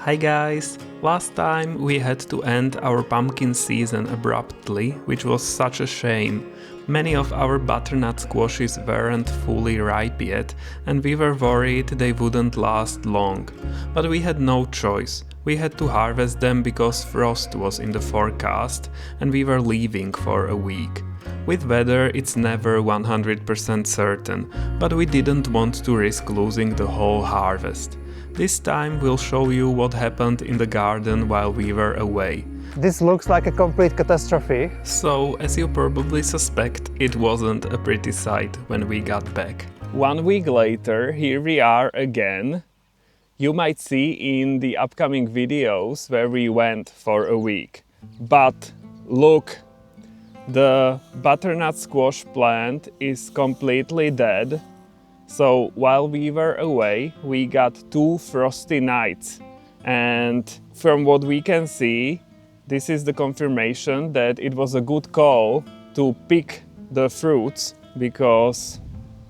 Hi guys! Last time we had to end our pumpkin season abruptly, which was such a shame. Many of our butternut squashes weren't fully ripe yet, and we were worried they wouldn't last long. But we had no choice. We had to harvest them because frost was in the forecast, and we were leaving for a week. With weather it's never 100% certain, but we didn't want to risk losing the whole harvest. This time we'll show you what happened in the garden while we were away. This looks like a complete catastrophe. So, as you probably suspect, it wasn't a pretty sight when we got back. 1 week later, here we are again. You might see in the upcoming videos where we went for a week. But look, the butternut squash plant is completely dead. So while we were away, we got 2 frosty nights, and from what we can see, this is the confirmation that it was a good call to pick the fruits because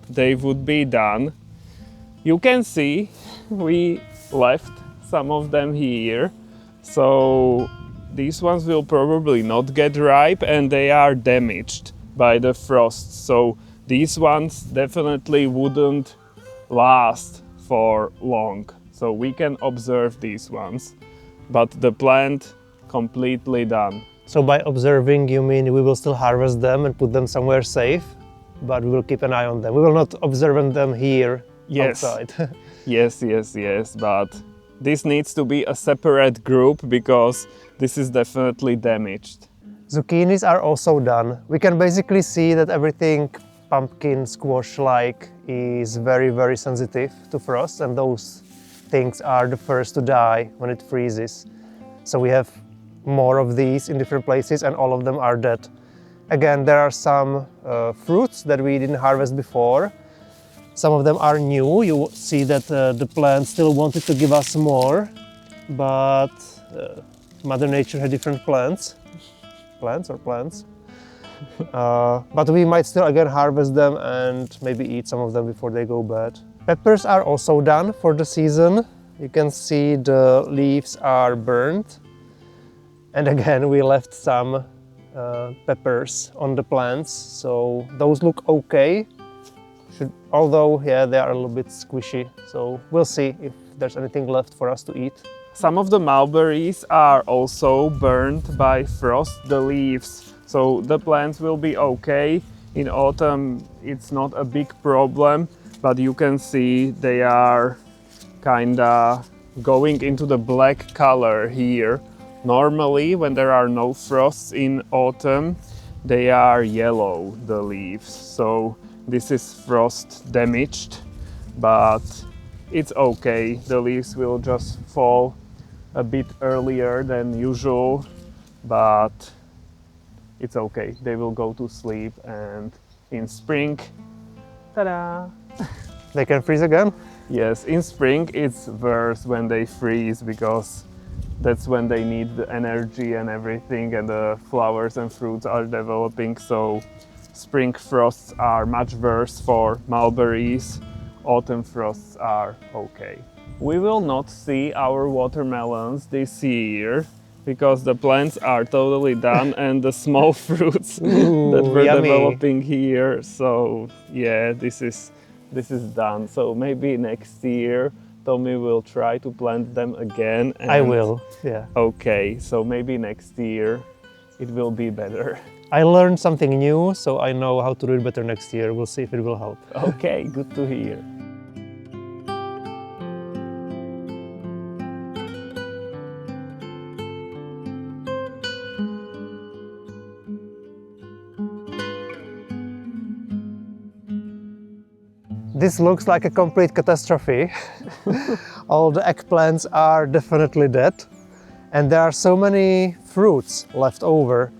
they would be done. You can see we left some of them here, so these ones will probably not get ripe and they are damaged by the frost. So these ones definitely wouldn't last for long, so we can observe these ones, but the plant completely done. So by observing you mean we will still harvest them and put them somewhere safe, but we will keep an eye on them. We will not observe them here outside. Yes, but this needs to be a separate group because this is definitely damaged. Zucchinis are also done. We can basically see that everything pumpkin squash-like is very sensitive to frost, and those things are the first to die when it freezes. So we have more of these in different places and all of them are dead. Again, there are some fruits that we didn't harvest before. Some of them are new. You see that the plant still wanted to give us more, but Mother Nature had different plans. Plants. But we might still again harvest them and maybe eat some of them before they go bad. Peppers are also done for the season. You can see the leaves are burnt. And again, we left some peppers on the plants, so those look okay. Although, yeah, they are a little bit squishy, so we'll see if there's anything left for us to eat. Some of the mulberries are also burned by frost, the leaves, so the plants will be okay. In autumn it's not a big problem, but you can see they are kinda going into the black color here. Normally when there are no frosts in autumn, they are yellow, the leaves, so this is frost damaged, but it's okay. The leaves will just fall a bit earlier than usual, but it's okay. They will go to sleep, and in spring, ta-da! They can freeze again? Yes, in spring it's worse when they freeze because that's when they need the energy and everything, and the flowers and fruits are developing, so spring frosts are much worse for mulberries. Autumn frosts are okay. We will not see our watermelons this year because the plants are totally done and the small fruits that were yummy. developing here. So yeah, this is done. So maybe next year Tommy will try to plant them again. I will, yeah. Okay, so maybe next year it will be better. I learned something new, so I know how to do it better next year. We'll see if it will help. Okay, good to hear. This looks like a complete catastrophe. All the eggplants are definitely dead, and there are so many fruits left over.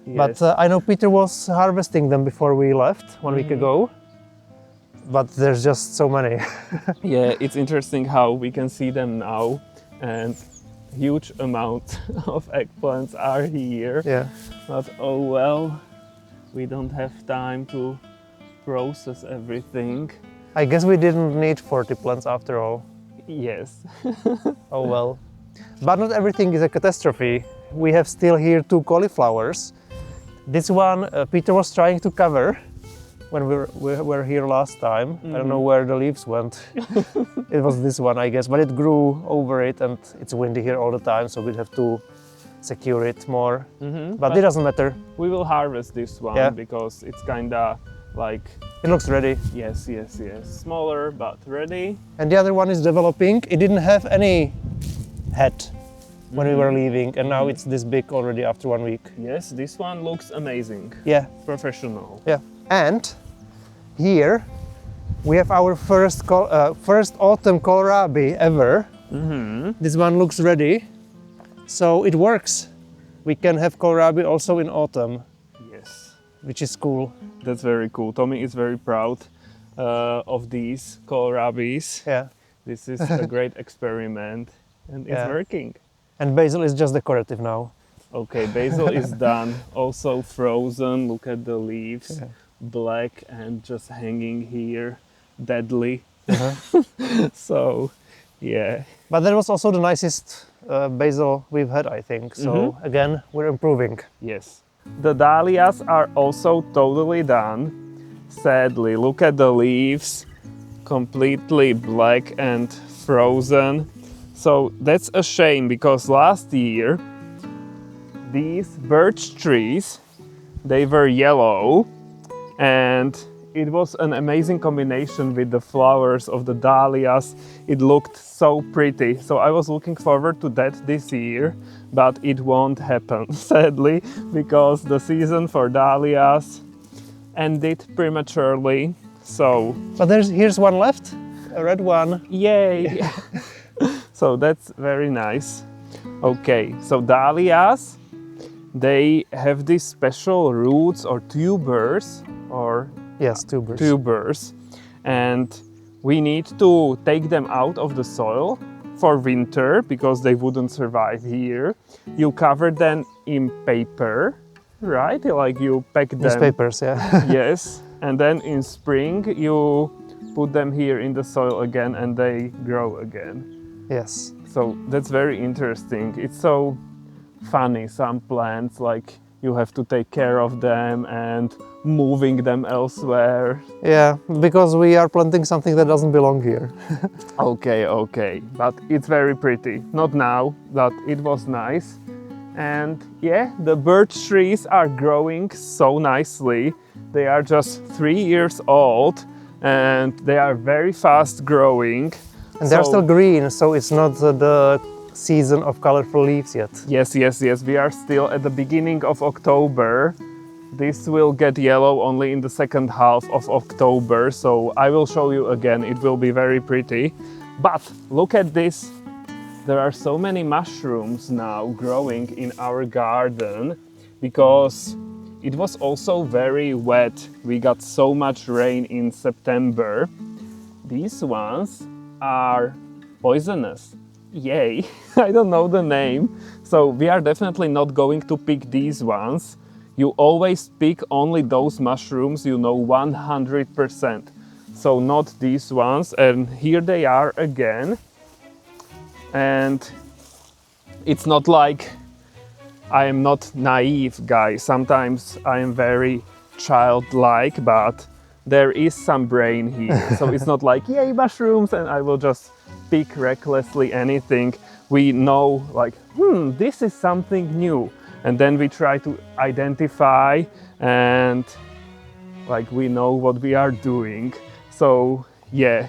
Yes. But I know Peter was harvesting them before we left 1 week ago, but there's just so many. Yeah, it's interesting how we can see them now, and huge amount of eggplants are here. Yeah. But oh well, we don't have time to process everything. I guess we didn't need 40 plants after all. Yes. Oh well. But not everything is a catastrophe. We have still here 2 cauliflowers. This one Peter was trying to cover when we were here last time. I don't know where the leaves went. It was this one, I guess, but it grew over it and it's windy here all the time, so we'd have to secure it more. But it doesn't matter. We will harvest this one because it's kinda like... It looks ready. Yes. Smaller, but ready. And the other one is developing. It didn't have any head when we were leaving, and now it's this big already after 1 week. Yes, this one looks amazing. Yeah. Professional. Yeah. And here we have our first autumn kohlrabi ever. This one looks ready, so it works. We can have kohlrabi also in autumn. Yes. Which is cool. That's very cool. Tommy is very proud of these kohlrabis. Yeah. This is a great experiment and it's working. And basil is just decorative now. Okay, basil is done. Also frozen. Look at the leaves. Black and just hanging here. Deadly. So, yeah. But that was also the nicest basil we've had, I think. So again, we're improving. Yes. The dahlias are also totally done. Sadly, look at the leaves. Completely black and frozen. So that's a shame because last year these birch trees, they were yellow and it was an amazing combination with the flowers of the dahlias. It looked so pretty. So I was looking forward to that this year, but it won't happen sadly because the season for dahlias ended prematurely. So, but here's one left, a red one. Yay! So that's very nice. Okay, so dahlias, they have these special roots or tubers, or yes, tubers. Tubers, and we need to take them out of the soil for winter because they wouldn't survive here. You cover them in paper, right? Like you pack them. Newspapers, yeah. Yes, and then in spring you put them here in the soil again and they grow again. Yes. So that's very interesting. It's so funny, some plants, like you have to take care of them and moving them elsewhere. Yeah, because we are planting something that doesn't belong here. Okay, but it's very pretty. Not now, but it was nice. And yeah, the birch trees are growing so nicely. They are just 3 years old and they are very fast growing. And they're still green, so it's not the season of colorful leaves yet. Yes. We are still at the beginning of October. This will get yellow only in the second half of October, so I will show you again. It will be very pretty. But look at this. There are so many mushrooms now growing in our garden because it was also very wet. We got so much rain in September. These ones are poisonous. Yay! I don't know the name. So we are definitely not going to pick these ones. You always pick only those mushrooms you know 100%. So not these ones. And here they are again. And it's not like I am not naive, guys. Sometimes I am very childlike, but there is some brain here. So it's not like, yay, mushrooms, and I will just pick recklessly anything. We know, like, this is something new. And then we try to identify and, like, we know what we are doing. So, yeah,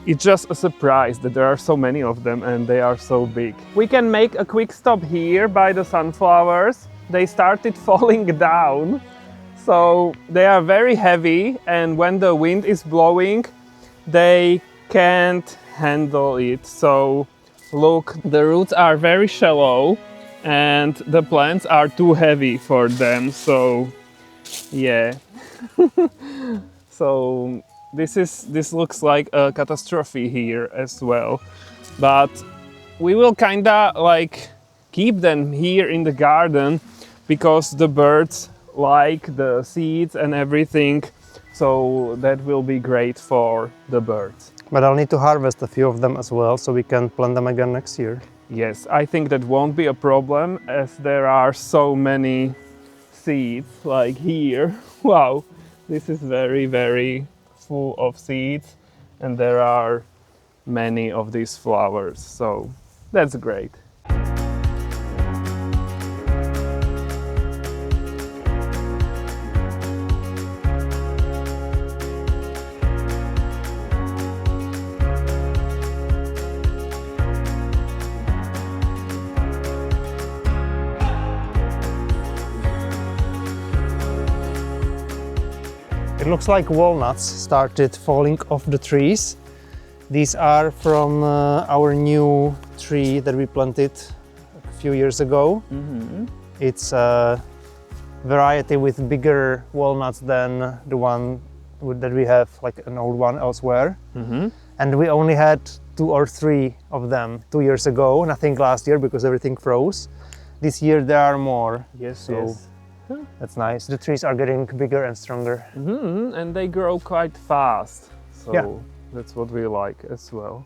it's just a surprise that there are so many of them and they are so big. We can make a quick stop here by the sunflowers. They started falling down. So they are very heavy, and when the wind is blowing, they can't handle it. So look, the roots are very shallow and the plants are too heavy for them. So yeah. So this looks like a catastrophe here as well. But we will kinda like keep them here in the garden because the birds like the seeds and everything, so that will be great for the birds. But I'll need to harvest a few of them as well, so we can plant them again next year. Yes, I think that won't be a problem as there are so many seeds like here. Wow, this is very, very full of seeds and there are many of these flowers, so that's great. It looks like walnuts started falling off the trees. These are from our new tree that we planted a few years ago. It's a variety with bigger walnuts than the one that we have, like an old one elsewhere. And we only had 2 or 3 of them 2 years ago, and I think last year because everything froze. This year there are more. Yes, so yes. that's nice. The trees are getting bigger and stronger. And they grow quite fast, so Yeah. that's what we like as well.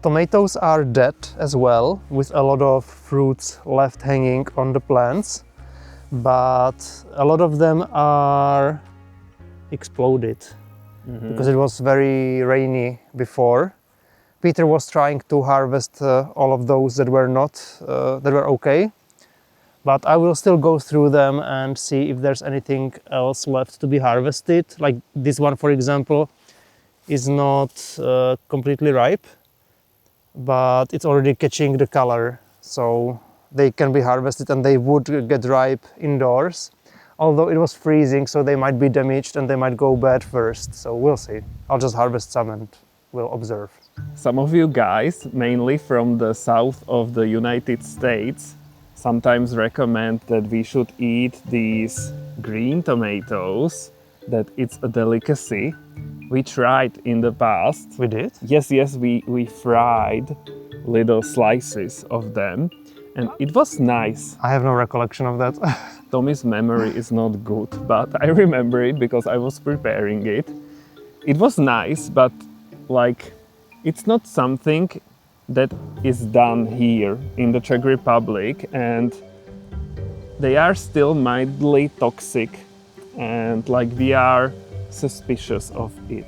Tomatoes are dead as well, with a lot of fruits left hanging on the plants, but a lot of them are exploded because it was very rainy before. Peter was trying to harvest all of those that were not that were okay, but I will still go through them and see if there's anything else left to be harvested. Like this one, for example, is not completely ripe, but it's already catching the color, so they can be harvested and they would get ripe indoors. Although it was freezing, so they might be damaged and they might go bad first, so we'll see. I'll just harvest some and we'll observe. Some of you guys, mainly from the south of the United States, sometimes recommend that we should eat these green tomatoes, that it's a delicacy. We tried in the past. We did? Yes, we fried little slices of them and it was nice. I have no recollection of that. Tommy's memory is not good, but I remember it because I was preparing it. It was nice, but like it's not something that is done here in the Czech Republic, and they are still mildly toxic, and like we are suspicious of it.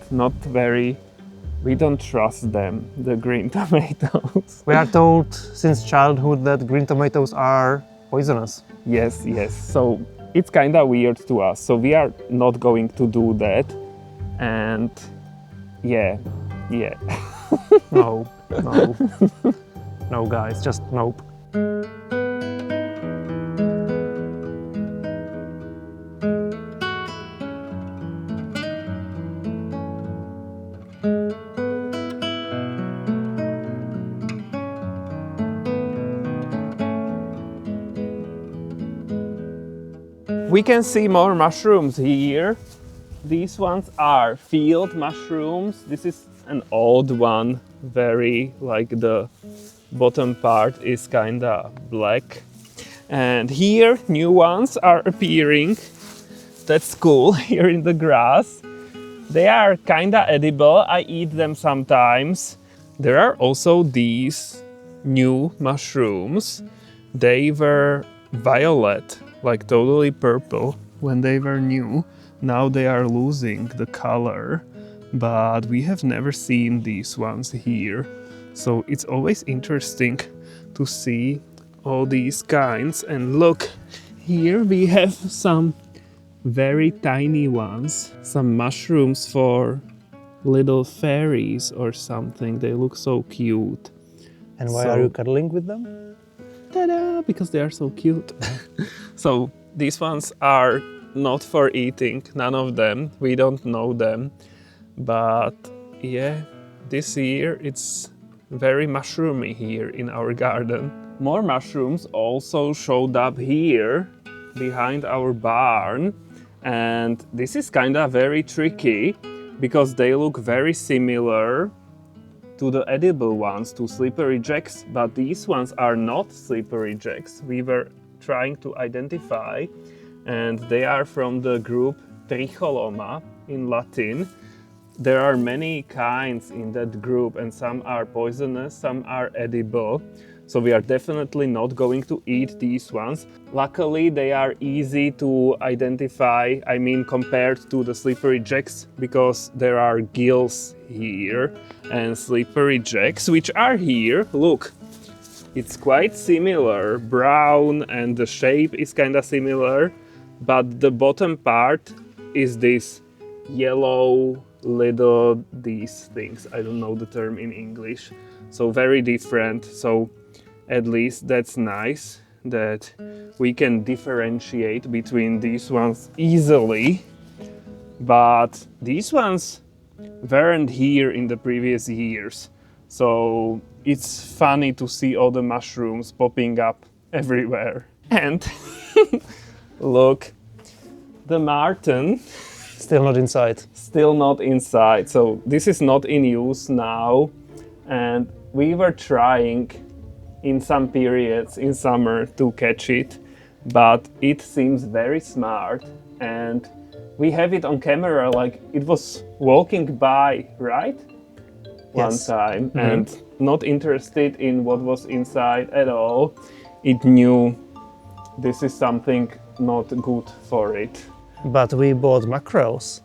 We don't trust them, the green tomatoes. We are told since childhood that green tomatoes are poisonous. Yes. So it's kind of weird to us. So we are not going to do that. And yeah. No. No, guys, just nope. We can see more mushrooms here. These ones are field mushrooms. This is an old one, very like the bottom part is kinda black. And here new ones are appearing. That's cool, here in the grass. They are kinda edible, I eat them sometimes. There are also these new mushrooms. They were violet, like totally purple when they were new. Now they are losing the color, but we have never seen these ones here. So it's always interesting to see all these kinds. And look, here we have some very tiny ones, some mushrooms for little fairies or something. They look so cute. And why are you cuddling with them? Ta-da! Because they are so cute. So these ones are not for eating, none of them. We don't know them. But yeah, this year it's very mushroomy here in our garden. More mushrooms also showed up here behind our barn. And this is kind of very tricky because they look very similar to the edible ones, to slippery jacks, but these ones are not slippery jacks. We were trying to identify, and they are from the group Tricholoma in Latin. there are many kinds in that group, and some are poisonous, some are edible. So we are definitely not going to eat these ones. Luckily, they are easy to identify, I mean, compared to the slippery jacks, because there are gills here, and slippery jacks, which are here, look, it's quite similar, brown, and the shape is kind of similar, but the bottom part is this yellow little these things. I don't know the term in English. So very different. So at least that's nice that we can differentiate between these ones easily. But these ones weren't here in the previous years. So it's funny to see all the mushrooms popping up everywhere. And look, the marten. Still not inside. Still not inside. So this is not in use now. And we were trying in some periods in summer to catch it, but it seems very smart. And we have it on camera, like it was walking by, right? Yes. One time, and not interested in what was inside at all. It knew this is something not good for it. But we bought mackerels.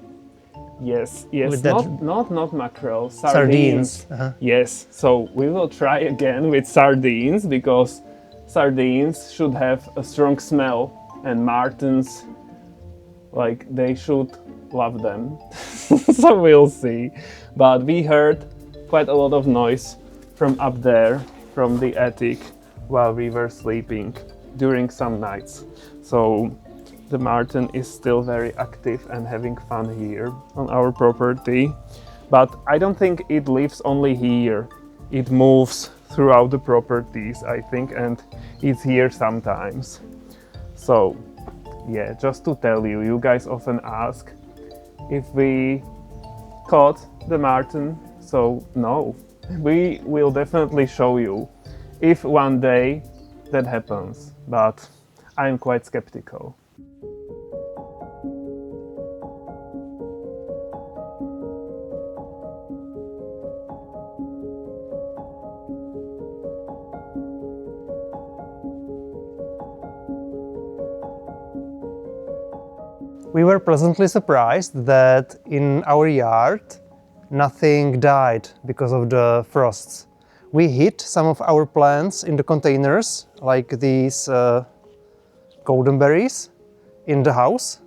Yes, With that- not mackerel, Sardines. Yes, so we will try again with sardines, because sardines should have a strong smell, and martens, like, they should love them. So we'll see. But we heard quite a lot of noise from up there, from the attic, while we were sleeping during some nights. So the marten is still very active and having fun here on our property. But I don't think it lives only here. It moves throughout the properties, I think, and it's here sometimes. So yeah, just to tell you, you guys often ask if we caught the marten. So no, we will definitely show you if one day that happens, but I'm quite skeptical. We were pleasantly surprised that in our yard nothing died because of the frosts. We hid some of our plants in the containers, like these golden berries, in the house,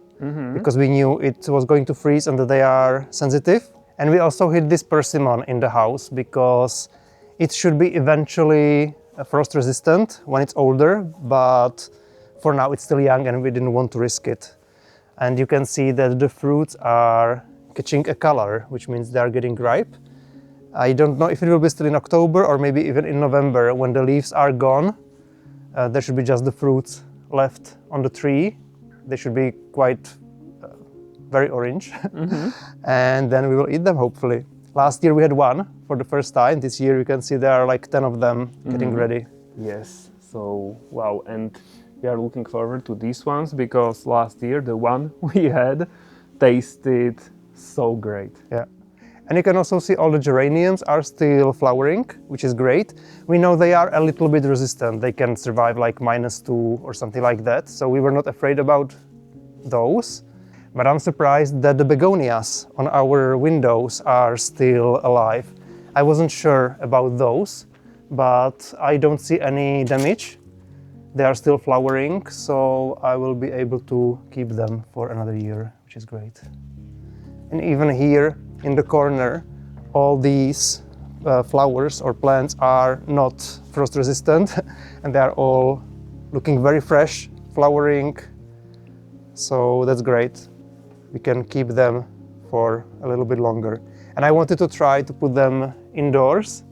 because we knew it was going to freeze and that they are sensitive. And we also hid this persimmon in the house because it should be eventually frost resistant when it's older, but for now it's still young and we didn't want to risk it. And you can see that the fruits are catching a color, which means they are getting ripe. I don't know if it will be still in October or maybe even in November when the leaves are gone. There should be just the fruits left on the tree. They should be quite very orange. And then we will eat them, hopefully. Last year we had one for the first time. This year you can see there are like 10 of them getting ready. Yes, so wow, and we are looking forward to these ones because last year the one we had tasted so great. Yeah. And you can also see all the geraniums are still flowering, which is great. We know they are a little bit resistant. They can survive like -2 or something like that. So we were not afraid about those. But I'm surprised that the begonias on our windows are still alive. I wasn't sure about those, but I don't see any damage. They are still flowering, so I will be able to keep them for another year, which is great. And even here in the corner, all these flowers or plants are not frost resistant and they are all looking very fresh, flowering. So that's great. We can keep them for a little bit longer. And I wanted to try to put them indoors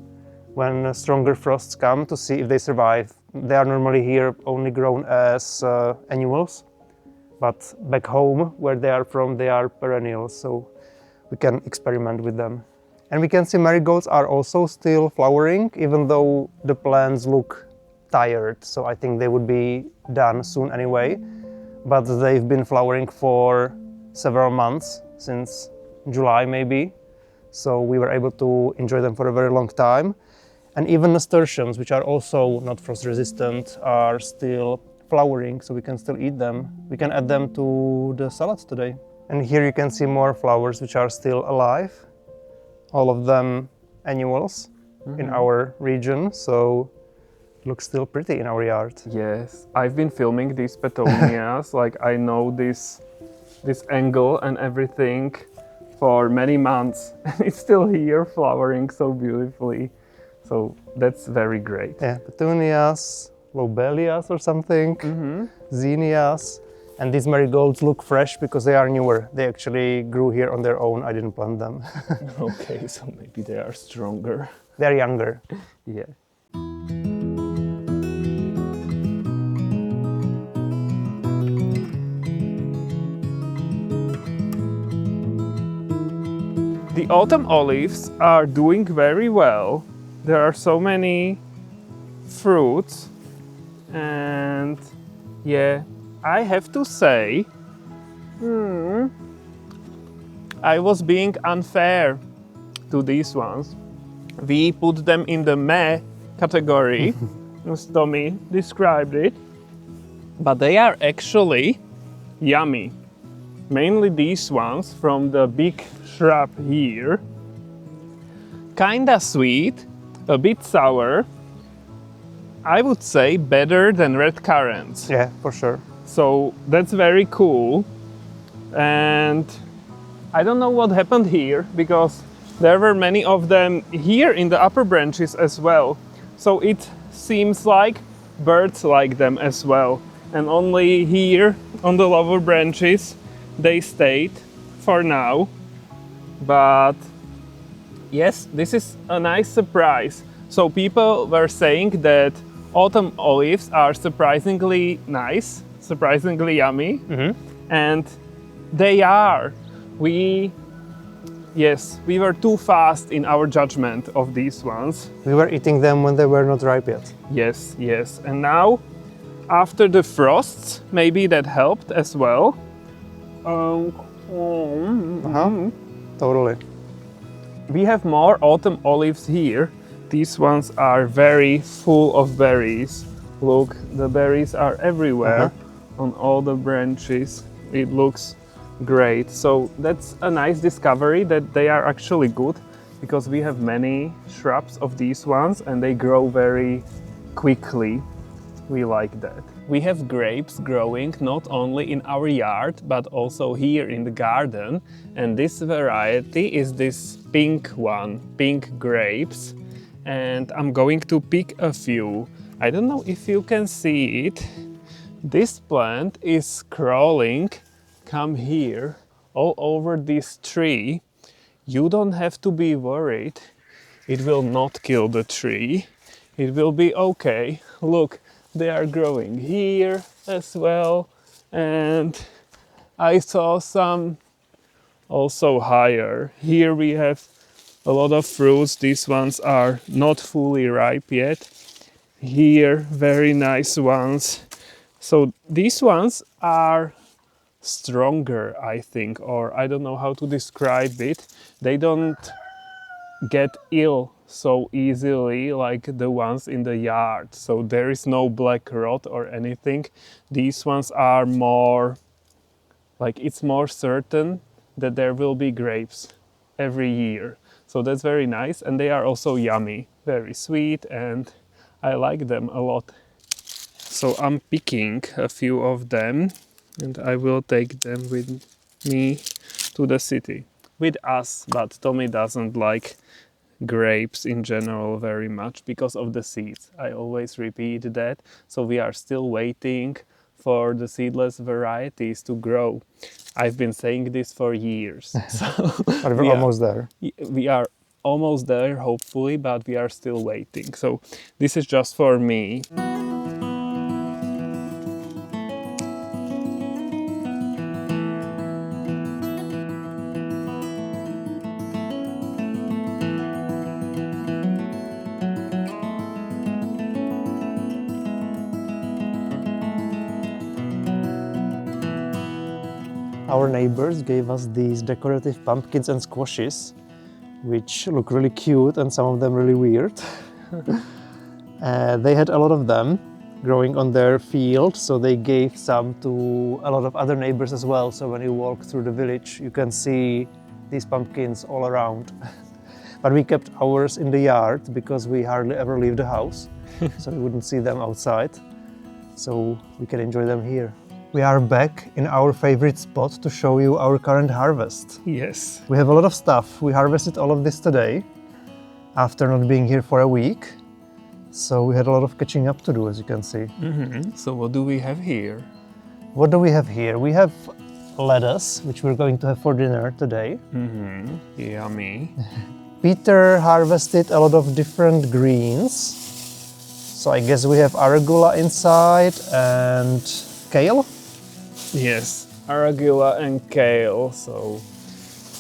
when stronger frosts come to see if they survive. They are normally here only grown as annuals, but back home where they are from, they are perennials, so we can experiment with them. And we can see marigolds are also still flowering, even though the plants look tired, so I think they would be done soon anyway. But they've been flowering for several months, since July maybe, so we were able to enjoy them for a very long time. And even nasturtiums, which are also not frost resistant, are still flowering, so we can still eat them. We can add them to the salads today. And here you can see more flowers which are still alive, all of them annuals in our region, so it looks still pretty in our yard. Yes, I've been filming these petunias, like I know this angle and everything for many months, and it's still here flowering so beautifully. So that's very great. Yeah, petunias, lobelias or something, zinnias. And these marigolds look fresh because they are newer. They actually grew here on their own. I didn't plant them. Okay, so maybe they are stronger. They're younger. Yeah. The autumn olives are doing very well. There are so many fruits, and yeah, I have to say, I was being unfair to these ones. We put them in the meh category, as Tommy described it, but they are actually yummy. Mainly these ones from the big shrub here. Kinda sweet, a bit sour. I would say better than red currants. Yeah, for sure. So that's very cool. And I don't know what happened here because there were many of them here in the upper branches as well. So it seems like birds like them as well. And only here on the lower branches they stayed for now. But yes, this is a nice surprise. So people were saying that autumn olives are surprisingly nice, surprisingly yummy, and they are. We were too fast in our judgment of these ones. We were eating them when they were not ripe yet. Yes, and now after the frosts, maybe that helped as well. Totally. We have more autumn olives here. These ones are very full of berries. Look, the berries are everywhere on all the branches. It looks great. So that's a nice discovery that they are actually good because we have many shrubs of these ones and they grow very quickly. We like that. We have grapes growing not only in our yard but also here in the garden, and this variety is this pink one, pink grapes, and I'm going to pick a few. I don't know if you can see it. This plant is crawling, come here, all over this tree. You don't have to be worried. It will not kill the tree. It will be okay. Look, they are growing here as well, and I saw some also higher. Here we have a lot of fruits. These ones are not fully ripe yet. Here, very nice ones. So these ones are stronger, I think, or I don't know how to describe it. They don't get ill so easily like the ones in the yard. So there is no black rot or anything. These ones are more like it's more certain that there will be grapes every year. So that's very nice, and they are also yummy, very sweet, and I like them a lot. So I'm picking a few of them and I will take them with me to the city. With us, but Tommy doesn't like grapes in general very much because of the seeds. I always repeat that. So we are still waiting for the seedless varieties to grow. I've been saying this for years. So But we're almost there. We are almost there, hopefully, but we are still waiting. So this is just for me. Our neighbors gave us these decorative pumpkins and squashes, which look really cute and some of them really weird. They had a lot of them growing on their field, so they gave some to a lot of other neighbors as well. So when you walk through the village, you can see these pumpkins all around. But we kept ours in the yard because we hardly ever leave the house, so we wouldn't see them outside. So we can enjoy them here. We are back in our favorite spot to show you our current harvest. Yes. We have a lot of stuff. We harvested all of this today after not being here for a week. So we had a lot of catching up to do, as you can see. So what do we have here? What do we have here? We have lettuce, which we're going to have for dinner today. Yummy. Peter harvested a lot of different greens. So I guess we have arugula inside and kale. Yes, arugula and kale, so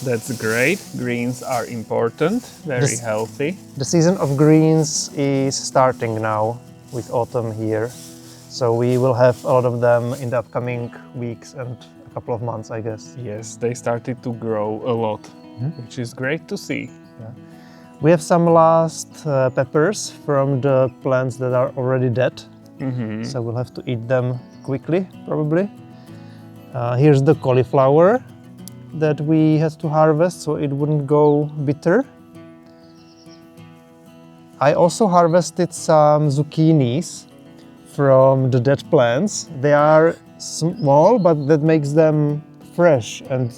that's great. Greens are important, very healthy. The season of greens is starting now with autumn here. So we will have a lot of them in the upcoming weeks and a couple of months, I guess. Yes, they started to grow a lot, which is great to see. We have some last peppers from the plants that are already dead. So we'll have to eat them quickly, probably. Here's the cauliflower that we had to harvest so it wouldn't go bitter. I also harvested some zucchinis from the dead plants. They are small, but that makes them fresh and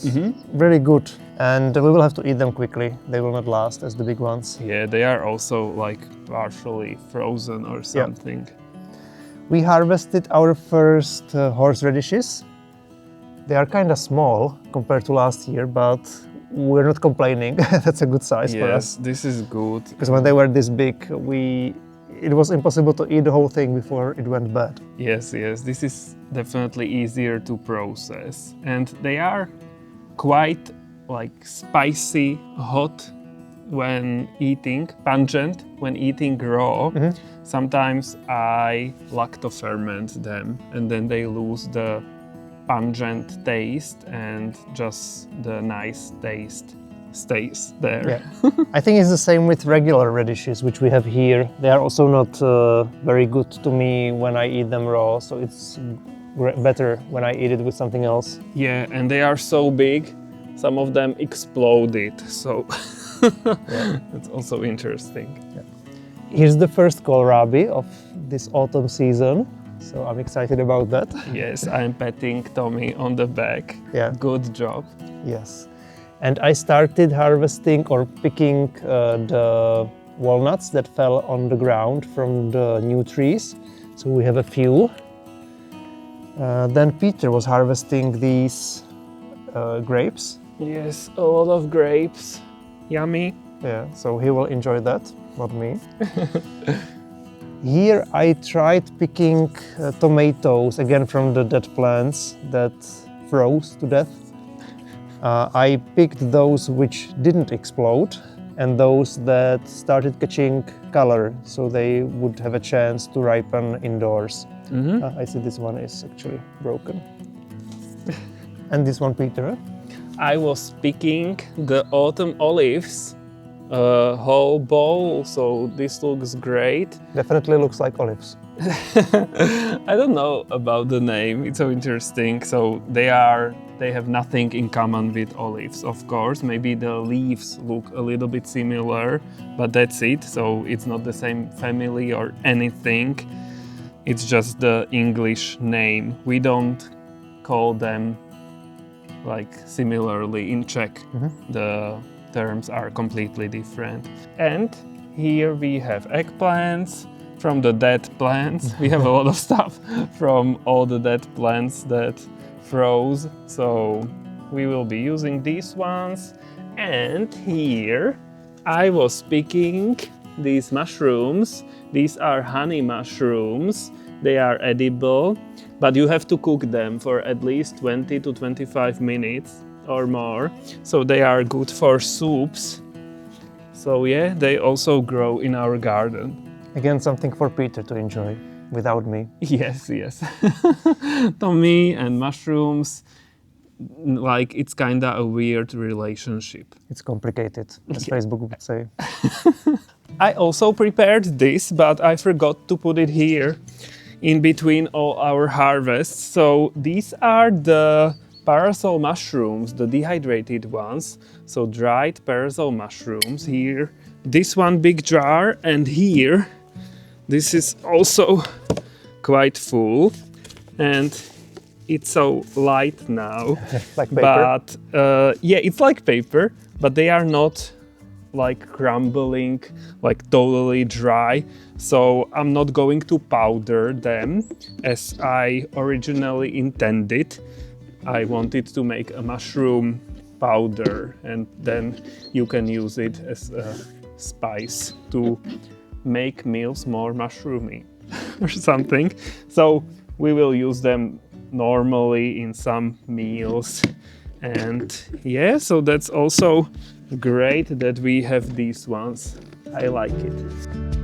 really good. And we will have to eat them quickly. They will not last as the big ones. Yeah, they are also like partially frozen or something. We harvested our first horseradishes. They are kind of small compared to last year, but we're not complaining. That's a good size for us. Yes, this is good. Because when they were this big, it was impossible to eat the whole thing before it went bad. Yes, this is definitely easier to process. And they are quite like spicy, hot when eating, pungent when eating raw. Sometimes I lacto-ferment them and then they lose the pungent taste and just the nice taste stays there. I think it's the same with regular radishes, which we have here. They are also not very good to me when I eat them raw, so it's better when I eat it with something else. Yeah, and they are so big, some of them exploded, so it's also interesting. Here's the first kohlrabi of this autumn season, so I'm excited about that. Yes, I'm patting Tommy on the back. Good job. Yes. And I started harvesting or picking the walnuts that fell on the ground from the new trees. So we have a few. Then Peter was harvesting these grapes. Yes, a lot of grapes. Yummy. Yeah, so he will enjoy that, not me. Here I tried picking tomatoes, again from the dead plants that froze to death. I picked those which didn't explode and those that started catching color, so they would have a chance to ripen indoors. I see this one is actually broken. And this one, Peter? I was picking the autumn olives, a whole bowl, so this looks great. Definitely looks like olives. I don't know about the name, it's so interesting. So they have nothing in common with olives, of course. Maybe the leaves look a little bit similar, but that's it. So it's not the same family or anything. It's just the English name. We don't call them like similarly in Czech. The terms are completely different. And here we have eggplants from the dead plants. We have a lot of stuff from all the dead plants that froze. So we will be using these ones. And here I was picking these mushrooms. These are honey mushrooms. They are edible, but you have to cook them for at least 20 to 25 minutes or more. So they are good for soups. So yeah, they also grow in our garden. Again, something for Peter to enjoy without me. Yes. Tommy and mushrooms, like it's kinda a weird relationship. It's complicated, as Facebook would say. I also prepared this, but I forgot to put it here in between all our harvests. So these are the parasol mushrooms, the dehydrated ones. So dried parasol mushrooms here. This one big jar, and here this is also quite full, and it's so light now. Like paper. But yeah, it's like paper, but they are not like crumbling, like totally dry. So I'm not going to powder them as I originally intended. I wanted to make a mushroom powder, and then you can use it as a spice to make meals more mushroomy or something. So we will use them normally in some meals. And yeah, so that's also great that we have these ones. I like it.